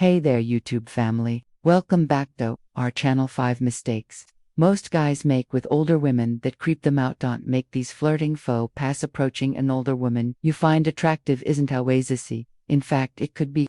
Hey there YouTube family, welcome back to our channel 5 mistakes most guys make with older women that creep them out. Don't make these flirting faux pas. Approaching an older woman you find attractive isn't always easy. In fact, it could be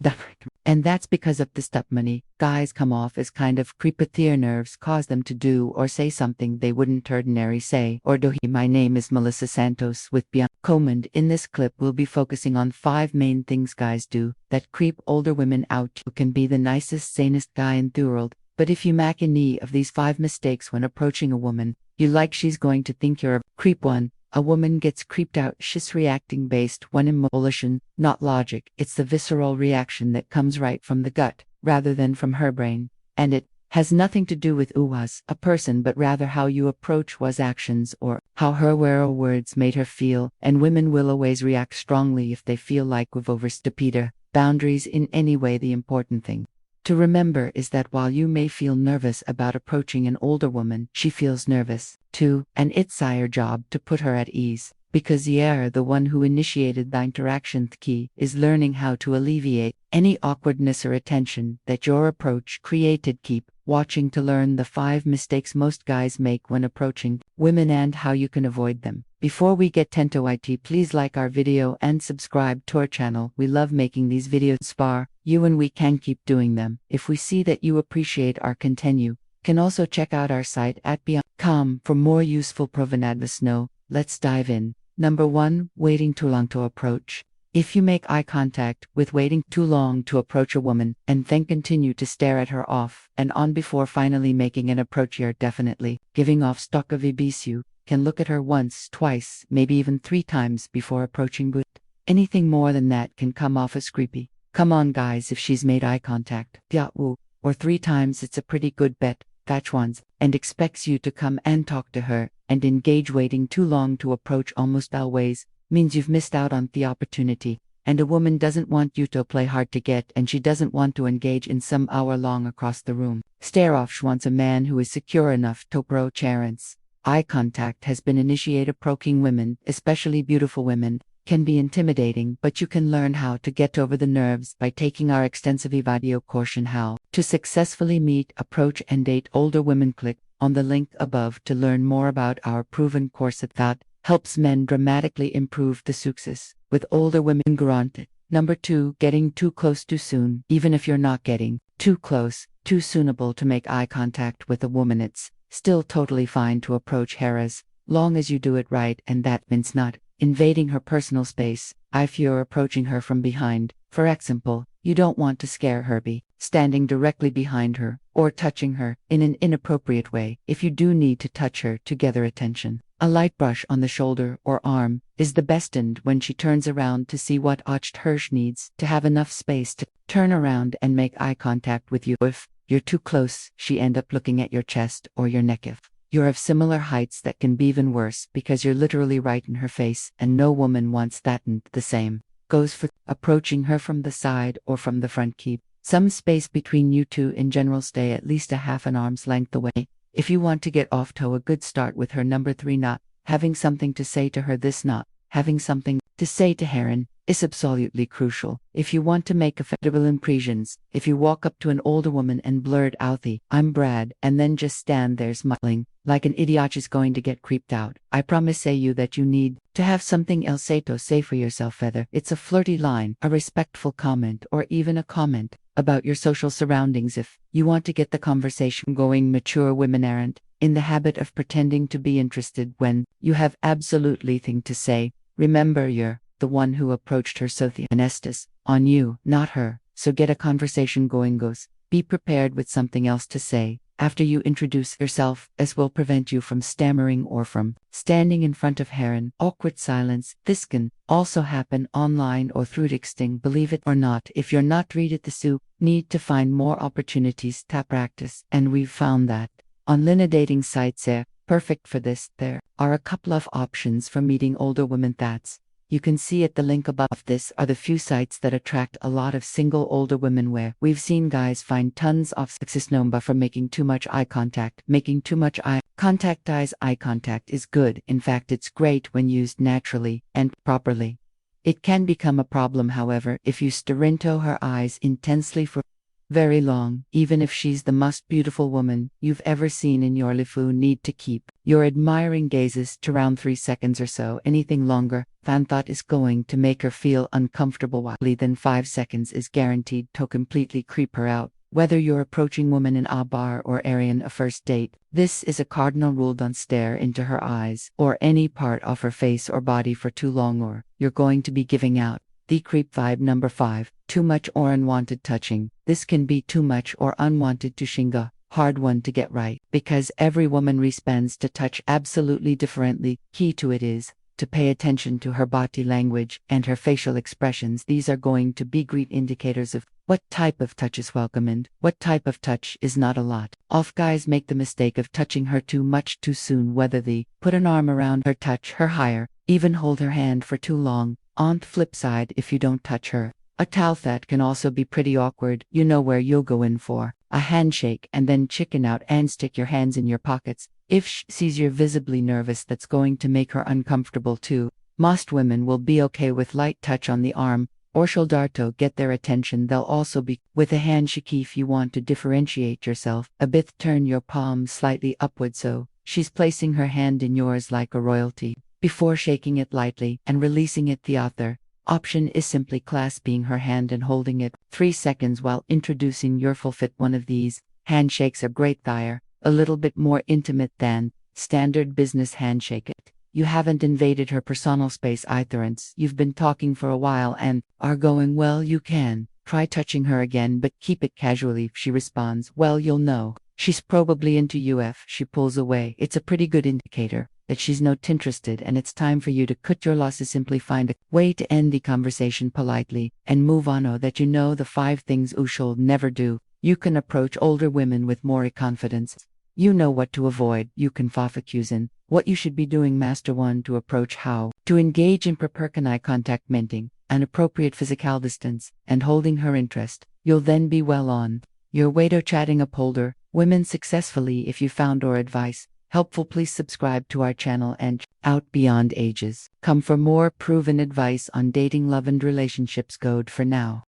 and that's because of the stuff many guys come off as kind of creepy. Their nerves cause them to do or say something they wouldn't ordinarily say or do. My name is Melissa Santos with Beyond Command. In this clip we'll be focusing on 5 main things guys do that creep older women out. You can be the nicest, sanest guy in the world, but if you make any of these 5 mistakes when approaching a woman you like, she's going to think you're a creep. 1. A woman gets creeped out. She's reacting based on emotion, not logic. It's the visceral reaction that comes right from the gut, rather than from her brain. And it has nothing to do with who was a person, but rather how you approach was actions or how her words made her feel. And women will always react strongly if they feel like we've overstepped boundaries in any way. The important thing to remember is that while you may feel nervous about approaching an older woman, she feels nervous too, and it's your job to put her at ease, because you're the one who initiated the interaction. The key is learning how to alleviate any awkwardness or tension that your approach created. Keep watching to learn the 5 mistakes most guys make when approaching women and how you can avoid them. Before we get into it, please like our video and subscribe to our channel. We love making these videos. Spar you and we can keep doing them. If we see that you appreciate our content, can also check out our site at beyond.com for more useful proven advice. Now, let's dive in. Number 1. Waiting too long to approach. If you make eye contact with waiting too long to approach a woman and then continue to stare at her off and on before finally making an approach, you're definitely giving off stock of EBS. You can look at her once, twice, maybe even 3 times before approaching, but anything more than that can come off as creepy. Come on guys, if she's made eye contact or 3 times, it's a pretty good bet that once and expects you to come and talk to her and engage. Waiting too long to approach almost always means you've missed out on the opportunity, and a woman doesn't want you to play hard to get, and she doesn't want to engage in some hour-long across the room stare off. She wants a man who is secure enough to approach her. Eye contact has been initiated. Approaching women, especially beautiful women, can be intimidating, but you can learn how to get over the nerves by taking our extensive video course on how to successfully meet, approach, and date older women. Click on the link above to learn more about our proven course that helps men dramatically improve the success with older women. Granted. Number 2. Getting too close too soon. Even if you're not getting too close, too soonable to make eye contact with a woman, it's still totally fine to approach her as long as you do it right, and that means not invading her personal space. If you're approaching her from behind, for example, you don't want to scare her by standing directly behind her or touching her in an inappropriate way. If you do need to touch her to gather attention, a light brush on the shoulder or arm is the best, and when she turns around to see what her needs to have enough space to turn around and make eye contact with you. If you're too close, she end up looking at your chest or your neck. If you're of similar heights, that can be even worse because you're literally right in her face, and no woman wants that. And the same goes for approaching her from the side or from the front. Keep some space between you two. In general, stay at least a half an arm's length away if you want to get off to a good start with her. Number 3. Not having something to say to her. This not having something to say to her is absolutely crucial if you want to make effective impressions. If you walk up to an older woman and blurt out the "I'm Brad" and then just stand there smiling like an idiot, is going to get creeped out. I promise you that you need to have something else to say for yourself, whether it's a flirty line, a respectful comment, or even a comment about your social surroundings. If you want to get the conversation going, mature women aren't in the habit of pretending to be interested when you have absolutely nothing to say. Remember, you're the one who approached her, so the onus is on you, not her. So get a conversation going. Be prepared with something else to say after you introduce yourself, as will prevent you from stammering or from standing in front of her in awkward silence. This can also happen online or through texting. Believe it or not, if you're not read it, you need to find more opportunities to practice, and we've found that online dating sites are perfect for this. There are a couple of options for meeting older women that's you can see at the link above. This are the few sites that attract a lot of single older women where we've seen guys find tons of success. Number for making too much eye contact. Making too much eye contact. Eye contact is good. In fact, it's great when used naturally and properly. It can become a problem, however, if you stare into her eyes intensely for very long, even if she's the most beautiful woman you've ever seen in your life. Need to keep your admiring gazes to around 3 seconds or so. Anything longer, fan thought is going to make her feel uncomfortable. While then 5 seconds is guaranteed to completely creep her out. Whether you're approaching woman in a bar or airing a first date, this is a cardinal rule. Don't stare into her eyes or any part of her face or body for too long, or you're going to be giving out the creep vibe. Number 5. Too much or unwanted touching. This can be too much or unwanted touching, a hard one to get right, because every woman responds to touch absolutely differently. Key to it is to pay attention to her body language and her facial expressions. These are going to be great indicators of what type of touch is welcome and what type of touch is not. A lot of guys make the mistake of touching her too much too soon, whether they put an arm around her, touch her higher, even hold her hand for too long. On the flip side, if you don't touch her a towel, that can also be pretty awkward. You know where you'll go in for a handshake and then chicken out and stick your hands in your pockets. If she sees you're visibly nervous, that's going to make her uncomfortable too. Most women will be okay with light touch on the arm or shoulder to get their attention. They'll also be with a handshake. If you want to differentiate yourself a bit, turn your palm slightly upward so she's placing her hand in yours like a royalty before shaking it lightly and releasing it. The other option is simply clasping her hand and holding it 3 seconds while introducing your full fit. One of these handshakes are great. They're a little bit more intimate than standard business handshake. You haven't invaded her personal space either, and you've been talking for a while and are going well. You can try touching her again, but keep it casually. If she responds well, you'll know she's probably into you. If she pulls away, it's a pretty good indicator that she's not interested, and it's time for you to cut your losses. Simply find a way to end the conversation politely and move on. Oh, that you know the 5 things you should never do. You can approach older women with more confidence. You know what to avoid. You can focus on what you should be doing. Master 1. To approach. How to engage in proper eye contact, maintaining an appropriate physical distance, and holding her interest. You'll then be well on your way to chatting up older women successfully. If you found our advice helpful, please subscribe to our channel and out beyond ages. Come for more proven advice on dating, love, and relationships. Good for now.